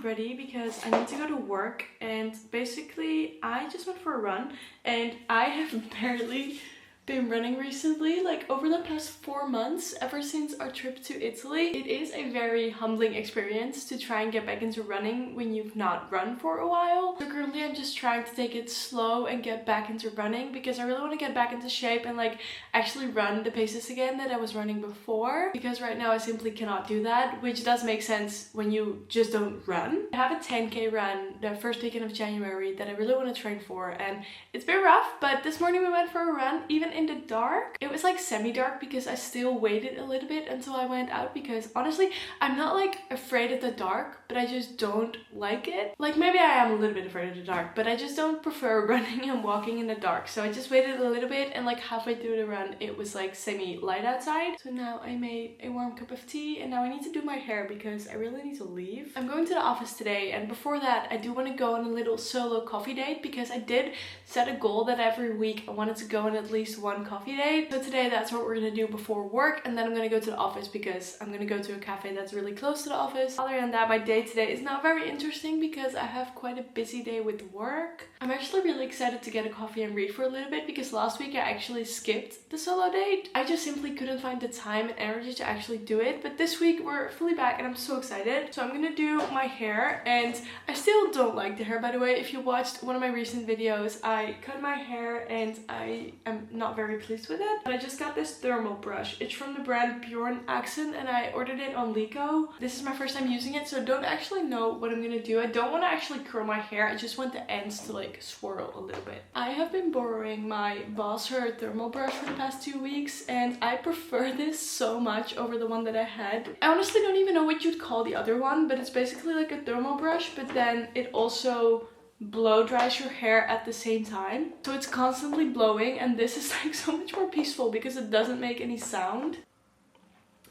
ready because I need to go to work, and basically I just went for a run and I have barely been running recently, like over the past 4 months, ever since our trip to Italy. It is a very humbling experience to try and get back into running when you've not run for a while. So currently I'm just trying to take it slow and get back into running because I really want to get back into shape and like actually run the paces again that I was running before, because right now I simply cannot do that, which does make sense when you just don't run. I have a 10k run the first weekend of January that I really want to train for, and it's been rough, but this morning we went for a run even in the dark. It was like semi-dark because I still waited a little bit until I went out, because honestly I'm not like afraid of the dark, but I just don't like it. Like maybe I am a little bit afraid of the dark, but I just don't prefer running and walking in the dark. So I just waited a little bit, and like halfway through the run it was like semi-light outside. So now I made a warm cup of tea and now I need to do my hair because I really need to leave. I'm going to the office today, and before that I do want to go on a little solo coffee date because I did set a goal that every week I wanted to go on at least one coffee date. So today that's what we're gonna do before work, and then I'm gonna go to the office because I'm gonna go to a cafe that's really close to the office. Other than that, my day today is not very interesting because I have quite a busy day with work. I'm actually really excited to get a coffee and read for a little bit because last week I actually skipped the solo date. I just simply couldn't find the time and energy to actually do it, but this week we're fully back and I'm so excited. So I'm gonna do my hair, and I still don't like the hair, by the way. If you watched one of my recent videos, I cut my hair and I am not very pleased with it. But I just got this thermal brush. It's from the brand Bjorn Accent and I ordered it on Lico. This is my first time using it, so I don't actually know what I'm gonna do. I don't want to actually curl my hair. I just want the ends to like swirl a little bit. I have been borrowing my Boss Her thermal brush for the past 2 weeks, and I prefer this so much over the one that I had. I honestly don't even know what you'd call the other one, but it's basically like a thermal brush, but then it also blow dries your hair at the same time, so it's constantly blowing, and this is like so much more peaceful because it doesn't make any sound.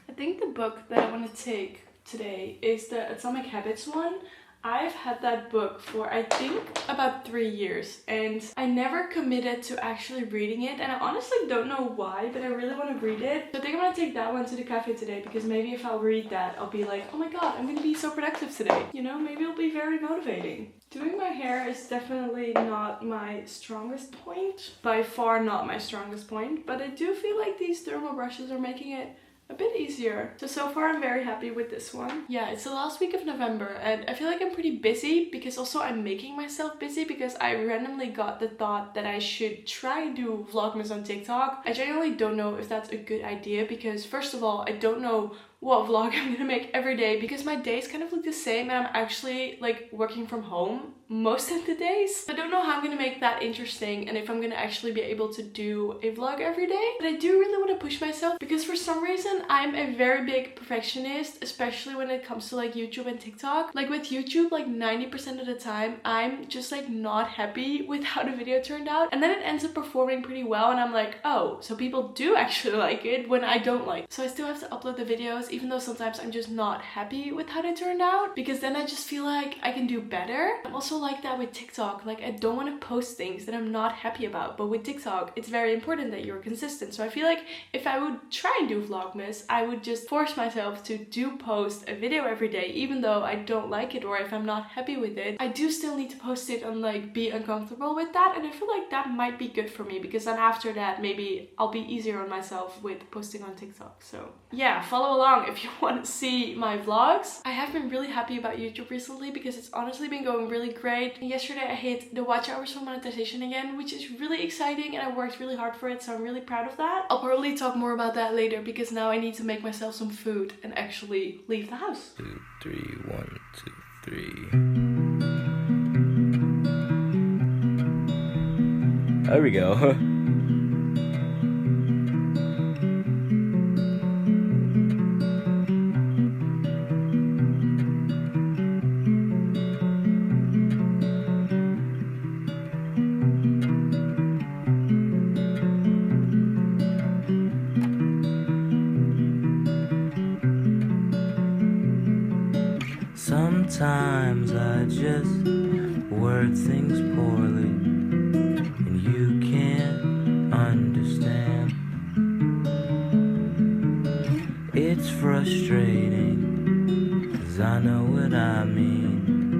I think the book that I want to take today is the Atomic Habits one. I've had that book for I think about 3 years, and I never committed to actually reading it, and I honestly don't know why, but I really want to read it. So I think I'm gonna take that one to the cafe today because maybe if I'll read that I'll be like, oh my god, I'm gonna be so productive today, you know, maybe it'll be very motivating. Doing my hair is definitely not my strongest point, by far not my strongest point, but I do feel like these thermal brushes are making it a bit easier. So far I'm very happy with this one. Yeah, it's the last week of November and I feel like I'm pretty busy because also I'm making myself busy because I randomly got the thought that I should try and do Vlogmas on TikTok. I genuinely don't know if that's a good idea because first of all, I don't know what vlog I'm gonna make every day because my days kind of look the same and I'm actually like working from home most of the days. I don't know how I'm gonna make that interesting and if I'm gonna actually be able to do a vlog every day. But I do really want to push myself because for some reason I'm a very big perfectionist, especially when it comes to like YouTube and TikTok. Like with YouTube, like 90% of the time I'm just like not happy with how the video turned out, and then it ends up performing pretty well and I'm like, oh, so people do actually like it when I don't like it. So I still have to upload the videos even though sometimes I'm just not happy with how they turned out, because then I just feel like I can do better. I'm also like that with TikTok. Like I don't want to post things that I'm not happy about, but with TikTok it's very important that you're consistent. So I feel like if I would try and do Vlogmas, I would just force myself to post a video every day even though I don't like it or if I'm not happy with it. I do still need to post it and like be uncomfortable with that, and I feel like that might be good for me because then after that maybe I'll be easier on myself with posting on TikTok. So yeah, follow along if you want to see my vlogs. I have been really happy about YouTube recently because it's honestly been going really great. Yesterday I hit the watch hours for monetization again, which is really exciting and I worked really hard for it, so I'm really proud of that. I'll probably talk more about that later because now I need to make myself some food and actually leave the house. 2, 3, 1, 2, 3. There we go. Sometimes I just word things poorly and you can't understand. It's frustrating 'cause I know what I mean.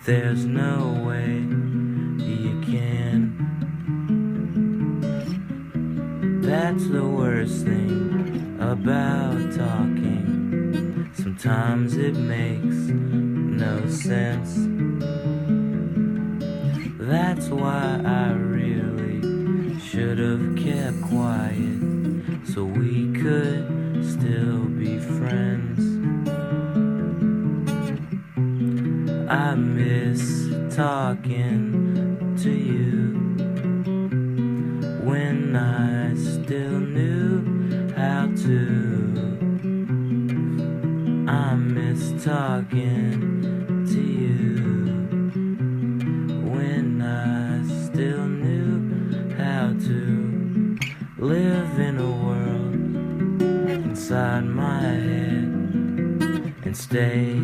there's no way you can. That's the worst thing about talking. Sometimes it makes no sense. That's why I really should have kept quiet, so we could still be friends. I miss talking to you when I still knew how to. I miss talking to you when I still knew how to live in a world inside my head and stay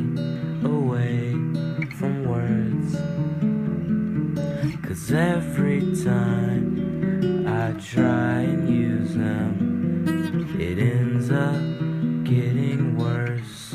away from words. 'Cause every time I try and use them, it ends up getting worse.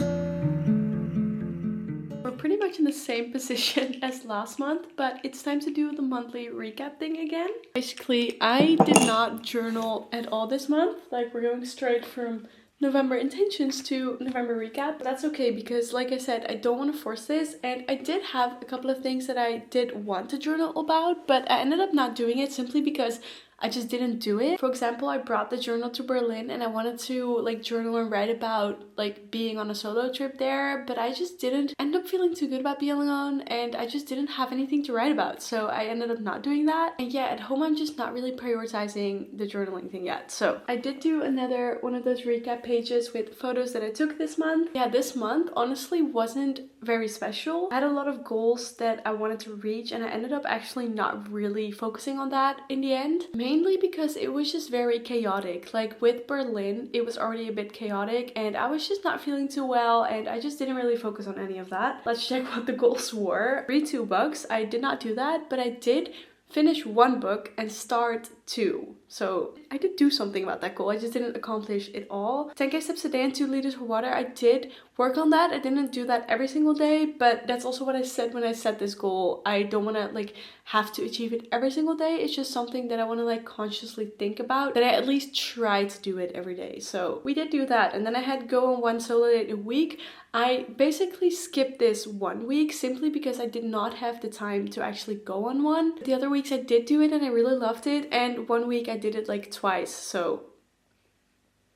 We're pretty much in the same position as last month, but it's time to do the monthly recap thing again. Basically, I did not journal at all this month. Like, we're going straight from November intentions to November recap. That's okay because, like I said, I don't want to force this, and I did have a couple of things that I did want to journal about, but I ended up not doing it simply because I just didn't do it. For example, I brought the journal to Berlin and I wanted to like journal and write about like being on a solo trip there, but I just didn't end up feeling too good about being alone, and I just didn't have anything to write about, so I ended up not doing that. And yeah, at home I'm just not really prioritizing the journaling thing yet. So I did do another one of those recap pages with photos that I took this month. Yeah, this month honestly wasn't very special. I had a lot of goals that I wanted to reach, and I ended up actually not really focusing on that in the end. Mainly because it was just very chaotic. Like with Berlin, it was already a bit chaotic and I was just not feeling too well, and I just didn't really focus on any of that. Let's check what the goals were. Read 2 books. I did not do that, but I did finish 1 book and start 2. So I did do something about that goal. I just didn't accomplish it all. 10k steps a day and 2 liters of water. I did work on that. I didn't do that every single day, but that's also what I said when I set this goal. I don't want to like have to achieve it every single day. It's just something that I want to like consciously think about, that I at least try to do it every day. So we did do that. And then I had go on 1 solo date a week. I basically skipped this 1 week simply because I did not have the time to actually go on one. The other weeks I did do it and I really loved it, and 1 week I did it like twice, so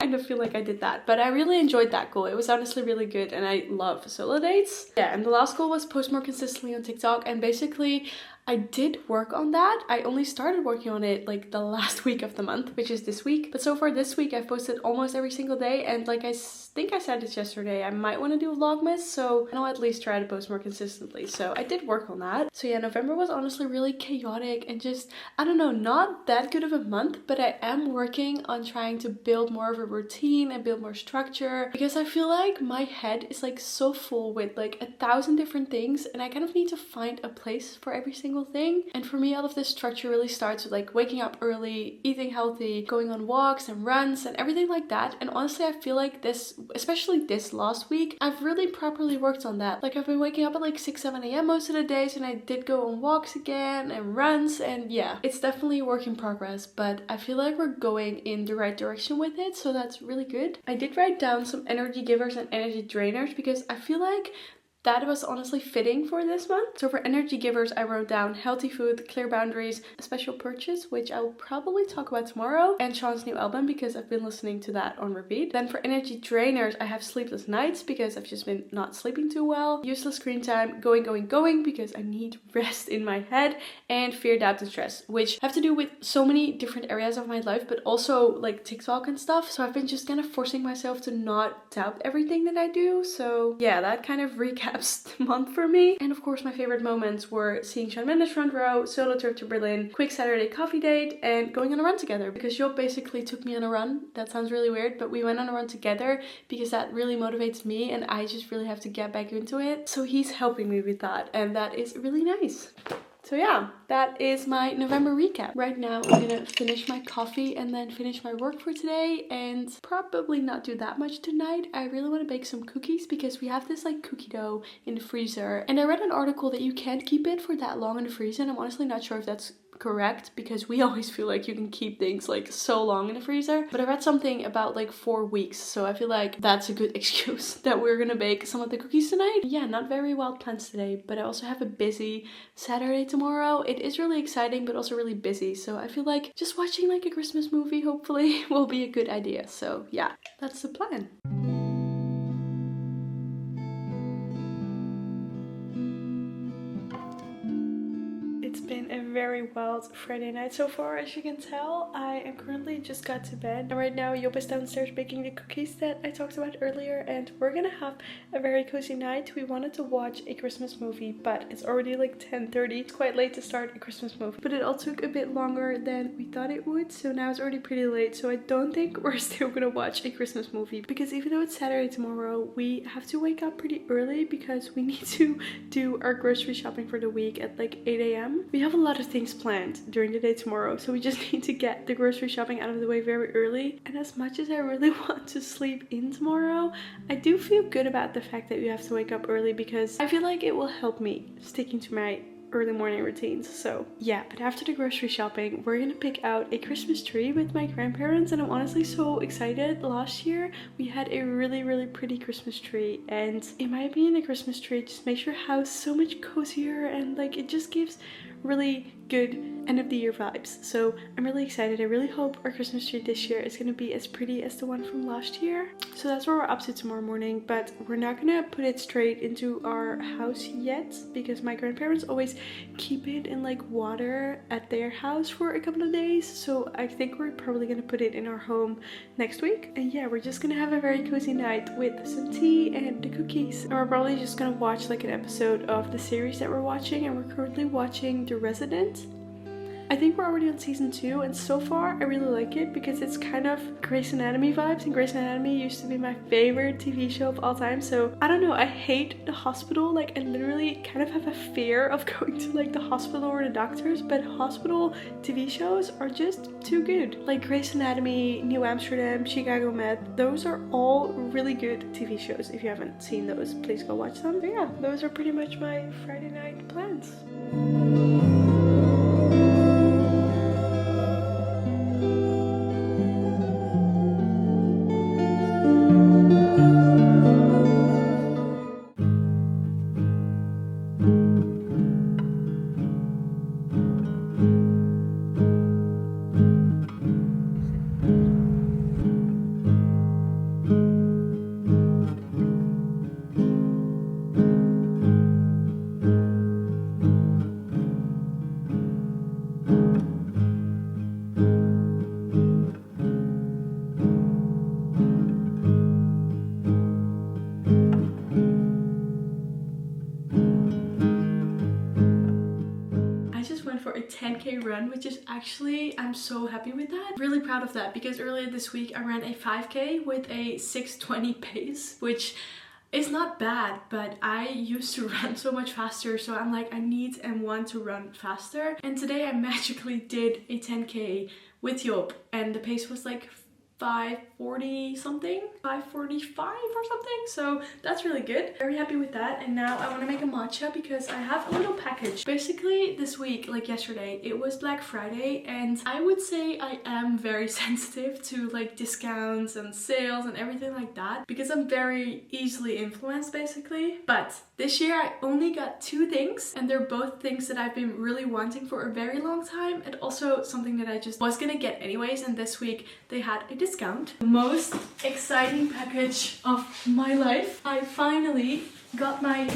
I kind of feel like I did that. But I really enjoyed that goal. It was honestly really good and I love solo dates. Yeah, and the last goal was post more consistently on TikTok, and basically I did work on that. I only started working on it like the last week of the month, which is this week. But so far this week I've posted almost every single day, and like I think I said it yesterday, I might want to do a Vlogmas, so I'll at least try to post more consistently. So I did work on that. So yeah, November was honestly really chaotic and just, I don't know, not that good of a month, but I am working on trying to build more of a routine and build more structure, because I feel like my head is like so full with like 1,000 different things, and I kind of need to find a place for every single thing. And for me, all of this structure really starts with like waking up early, eating healthy, going on walks and runs and everything like that. And honestly, I feel like this, especially this last week, I've really properly worked on that. Like I've been waking up at like 6-7 a.m. most of the days, and I did go on walks again and runs, and yeah, it's definitely a work in progress, but I feel like we're going in the right direction with it, so that's really good. I did write down some energy givers and energy drainers because I feel like that was honestly fitting for this month. So for energy givers, I wrote down healthy food, clear boundaries, a special purchase, which I will probably talk about tomorrow, and Sean's new album because I've been listening to that on repeat. Then for energy drainers, I have sleepless nights because I've just been not sleeping too well, useless screen time, going because I need rest in my head, and fear, doubt, and stress, which have to do with so many different areas of my life, but also like TikTok and stuff. So I've been just kind of forcing myself to not doubt everything that I do. So yeah, that kind of recaps the month for me. And of course, my favorite moments were seeing Shawn Mendes front row, solo trip to Berlin, quick Saturday coffee date, and going on a run together, because Job basically took me on a run. That sounds really weird, but we went on a run together because that really motivates me and I just really have to get back into it. So he's helping me with that, and that is really nice. So yeah, that is my November recap. Right now I'm gonna finish my coffee and then finish my work for today and probably not do that much tonight. I really want to bake some cookies because we have this like cookie dough in the freezer, and I read an article that you can't keep it for that long in the freezer, and I'm honestly not sure if that's correct because we always feel like you can keep things like so long in the freezer, but I read something about like 4 weeks, so I feel like that's a good excuse that we're gonna bake some of the cookies tonight. Yeah, not very wild plans today, but I also have a busy Saturday tomorrow. It is really exciting but also really busy, so I feel like just watching like a Christmas movie hopefully will be a good idea. So yeah, that's the plan. It's been a very wild Friday night so far, as you can tell. I am currently just got to bed, and right now Job is downstairs baking the cookies that I talked about earlier, and we're gonna have a very cozy night. We wanted to watch a Christmas movie, but it's already like 10:30. It's quite late to start a Christmas movie, but it all took a bit longer than we thought it would, so now it's already pretty late, so I don't think we're still gonna watch a Christmas movie, because even though it's Saturday tomorrow, we have to wake up pretty early because we need to do our grocery shopping for the week at like 8 a.m. We have a lot of things planned during the day tomorrow, so we just need to get the grocery shopping out of the way very early. And as much as I really want to sleep in tomorrow, I do feel good about the fact that we have to wake up early because I feel like it will help me sticking to my early morning routines. So yeah, but after the grocery shopping, we're gonna pick out a Christmas tree with my grandparents, and I'm honestly so excited. Last year we had a really pretty Christmas tree, and in my opinion the Christmas tree just makes your house so much cozier, and like it just gives really good end of the year vibes. So I'm really excited. I really hope our Christmas tree this year is gonna be as pretty as the one from last year. So that's what we're up to tomorrow morning, but we're not gonna put it straight into our house yet because my grandparents always keep it in like water at their house for a couple of days. So I think we're probably gonna put it in our home next week. And yeah, we're just gonna have a very cozy night with some tea and the cookies. And we're probably just gonna watch like an episode of the series that we're watching, and we're currently watching The Resident. I think we're already on season 2, and so far I really like it because it's kind of Grey's Anatomy vibes, and Grey's Anatomy used to be my favorite TV show of all time. So I don't know, I hate the hospital. Like I literally kind of have a fear of going to like the hospital or the doctors, but hospital TV shows are just too good. Like Grey's Anatomy, New Amsterdam, Chicago Med, those are all really good TV shows. If you haven't seen those, please go watch them. But yeah, those are pretty much my Friday night plans. For a 10k run, which is actually, I'm so happy with that. Really proud of that because earlier this week I ran a 5k with a 6:20 pace, which is not bad, but I used to run so much faster, so I'm like, I need and want to run faster. And today I magically did a 10k with Job, and the pace was like 5:40 something, 5:45 or something, so that's really good. Very happy with that. And now I want to make a matcha because I have a little package. Basically this week, like yesterday, it was Black Friday, and I would say I am very sensitive to like discounts and sales and everything like that because I'm very easily influenced basically. But this year I only got 2 things, and they're both things that I've been really wanting for a very long time, and also something that I just was gonna get anyways, and this week they had a discount. The most exciting package of my life. I finally got my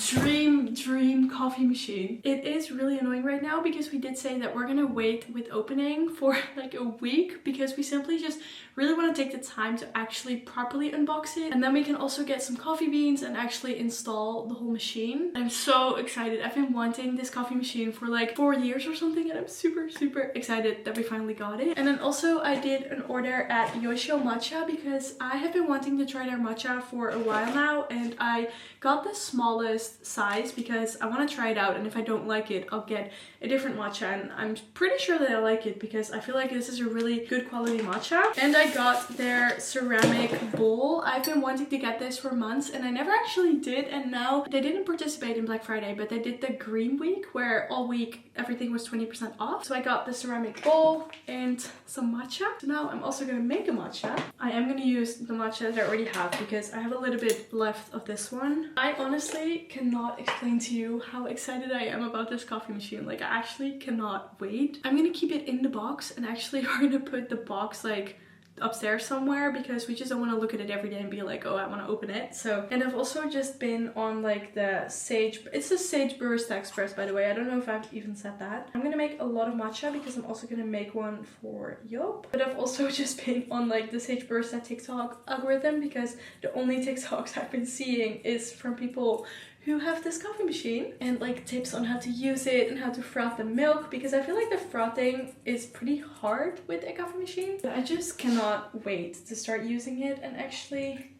dream coffee machine. It is really annoying right now because we did say that we're gonna wait with opening for like a week because we simply just really want to take the time to actually properly unbox it, and then we can also get some coffee beans and actually install the whole machine. I'm so excited. I've been wanting this coffee machine for like 4 years or something, and I'm super excited that we finally got it. And then also I did an order at Yoshio Matcha because I have been wanting to try their matcha for a while now, and I got the smallest size because I want to try it out, and if I don't like it, I'll get a different matcha, and I'm pretty sure that I like it because I feel like this is a really good quality matcha. And I got their ceramic bowl. I've been wanting to get this for months and I never actually did, and now they didn't participate in Black Friday, but they did the green week where all week everything was 20% off. So I got the ceramic bowl and some matcha. So now I'm also going to make a matcha. I am going to use the matcha that I already have because I have a little bit left of this one. I honestly cannot explain to you how excited I am about this coffee machine. Like, I actually cannot wait. I'm going to keep it in the box, and actually we're going to put the box like upstairs somewhere because we just don't want to look at it every day and be like, oh, I want to open it. So, and I've also just been on like the Sage, it's a Sage Barista Express, by the way. I don't know if I've even said that. I'm gonna make a lot of matcha because I'm also gonna make one for Yop. But I've also just been on like the Sage Barista TikTok algorithm because the only TikToks I've been seeing is from people who have this coffee machine and like tips on how to use it and how to froth the milk, because I feel like the frothing is pretty hard with a coffee machine. But I just cannot wait to start using it and actually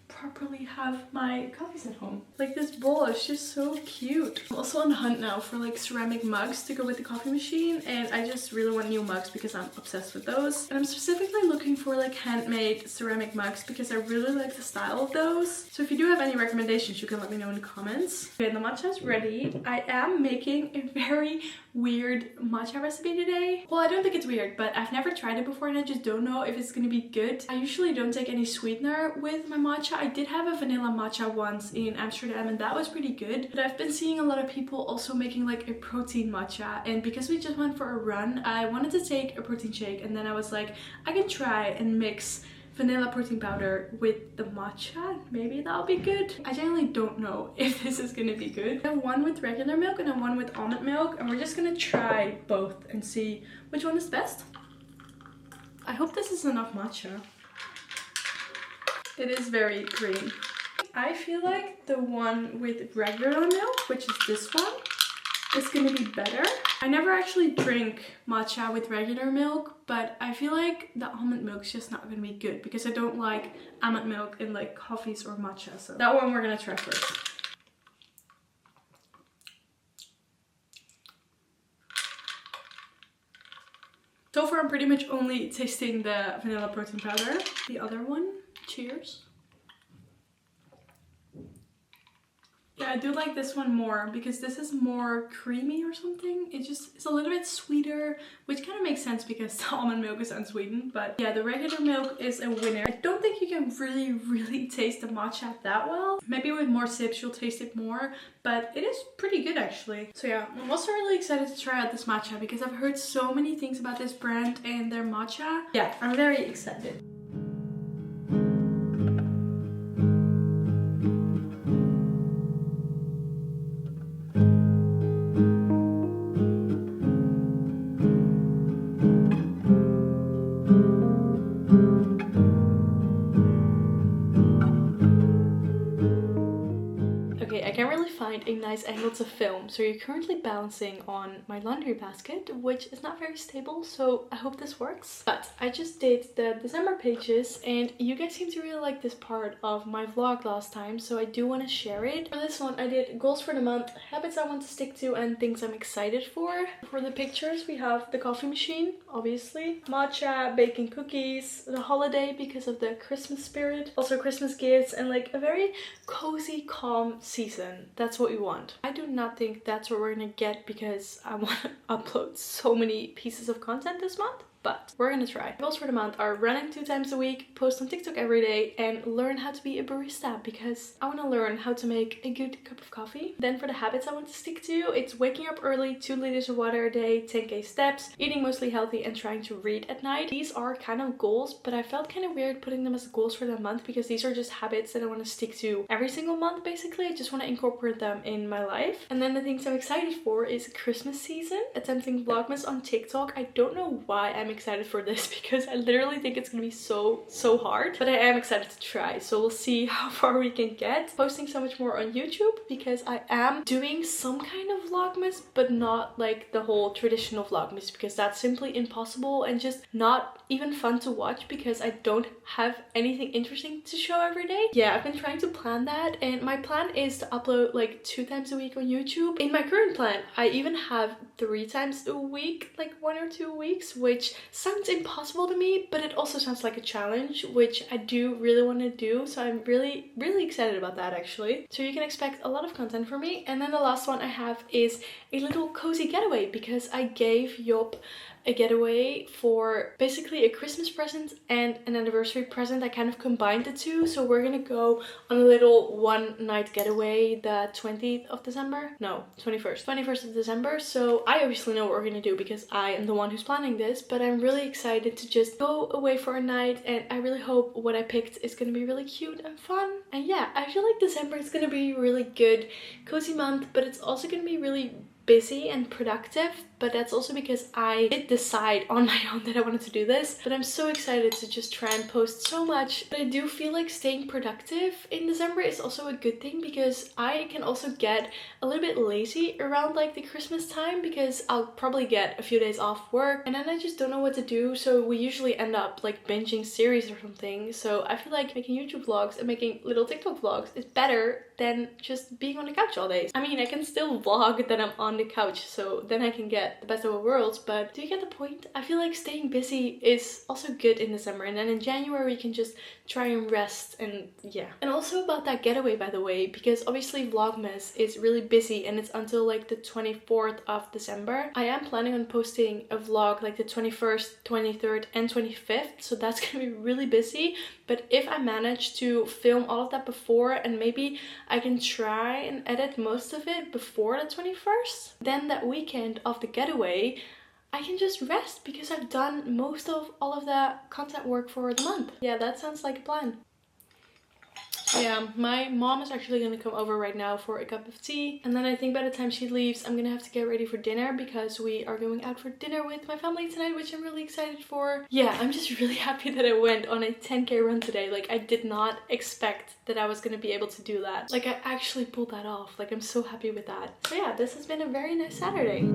properly have my coffees at home. Like, this bowl is just so cute. I'm also on the hunt now for like ceramic mugs to go with the coffee machine, and I just really want new mugs because I'm obsessed with those. And I'm specifically looking for like handmade ceramic mugs because I really like the style of those. So if you do have any recommendations, you can let me know in the comments. Okay, the matcha is ready. I am making a very weird matcha recipe today. Well, I don't think it's weird, but I've never tried it before and I just don't know if it's gonna be good. I usually don't take any sweetener with my matcha. I did have a vanilla matcha once in Amsterdam and that was pretty good, but I've been seeing a lot of people also making like a protein matcha, and because we just went for a run, I wanted to take a protein shake, and then I was like, I can try and mix vanilla protein powder with the matcha. Maybe that'll be good. I genuinely don't know if this is gonna be good. I have one with regular milk and then one with almond milk, and we're just gonna try both and see which one is best. I hope this is enough matcha. It is very green. I feel like the one with regular milk, which is this one, is gonna be better. I never actually drink matcha with regular milk, but I feel like the almond milk is just not gonna be good because I don't like almond milk in like coffees or matcha. So that one we're gonna try first. So far I'm pretty much only tasting the vanilla protein powder. The other one, cheers. Yeah, I do like this one more because this is more creamy or something. It's a little bit sweeter, which kind of makes sense because the almond milk is unsweetened. But yeah, the regular milk is a winner. I don't think you can really taste the matcha that well. Maybe with more sips you'll taste it more, but it is pretty good actually. So yeah, I'm also really excited to try out this matcha because I've heard so many things about this brand and their matcha. Yeah, I'm very excited. I can't really find a nice angle to film, so you're currently balancing on my laundry basket, which is not very stable, so I hope this works. But I just did the December pages and you guys seem to really like this part of my vlog last time, so I do want to share it. For this one I did goals for the month, habits I want to stick to, and things I'm excited for. For the pictures we have the coffee machine, obviously, matcha, baking cookies, the holiday because of the Christmas spirit, also Christmas gifts, and like a very cozy, calm season. That's what we want. I do not think that's what we're gonna get because I want to upload so many pieces of content this month. But we're gonna try. Goals for the month are running 2 times a week, post on TikTok every day, and learn how to be a barista because I want to learn how to make a good cup of coffee. Then for the habits I want to stick to, it's waking up early, 2 liters of water a day, 10k steps, eating mostly healthy, and trying to read at night. These are kind of goals, but I felt kind of weird putting them as goals for the month because these are just habits that I want to stick to every single month basically. I just want to incorporate them in my life. And then the things I'm excited for is Christmas season, attempting Vlogmas on TikTok. I don't know why I'm excited for this because I literally think it's gonna be so hard, but I am excited to try. So we'll see how far we can get. Posting so much more on YouTube because I am doing some kind of vlogmas, but not like the whole traditional vlogmas, because that's simply impossible and just not even fun to watch because I don't have anything interesting to show every day. Yeah, I've been trying to plan that, and my plan is to upload like 2 times a week on YouTube. In my current plan, I even have 3 times a week, like 1 or 2 weeks, which sounds impossible to me, but it also sounds like a challenge, which I do really want to do. So I'm really excited about that actually. So you can expect a lot of content from me. And then the last one I have is a little cozy getaway, because I gave Job a getaway for basically a Christmas present and an anniversary present. I kind of combined the two. So we're gonna go on a little 1-night getaway the 20th of December. No, 21st of December. So I obviously know what we're gonna do because I am the one who's planning this, but I'm really excited to just go away for a night, and I really hope what I picked is gonna be really cute and fun. And yeah, I feel like December is gonna be a really good cozy month, but it's also gonna be really busy and productive. But that's also because I did decide on my own that I wanted to do this. But I'm so excited to just try and post so much. But I do feel like staying productive in December is also a good thing, because I can also get a little bit lazy around like the Christmas time, because I'll probably get a few days off work and then I just don't know what to do. So we usually end up like binging series or something. So I feel like making YouTube vlogs and making little TikTok vlogs is better than just being on the couch all day. I mean, I can still vlog that I'm on the couch, so then I can get the best of both worlds, but do you get the point? I feel like staying busy is also good in December, and then in January you can just try and rest. And yeah. And also about that getaway, by the way, because obviously Vlogmas is really busy and it's until like the 24th of December. I am planning on posting a vlog like the 21st, 23rd and 25th, so that's gonna be really busy. But if I manage to film all of that before, and maybe I can try and edit most of it before the 21st, then that weekend of the getaway I can just rest because I've done most of all of the content work for the month. Yeah, that sounds like a plan. Yeah, my mom is actually gonna come over right now for a cup of tea, and then I think by the time she leaves I'm gonna have to get ready for dinner, because we are going out for dinner with my family tonight, which I'm really excited for. Yeah, I'm just really happy that I went on a 10k run today. Like, I did not expect that I was gonna be able to do that. Like, I actually pulled that off. Like, I'm so happy with that. So yeah, this has been a very nice Saturday.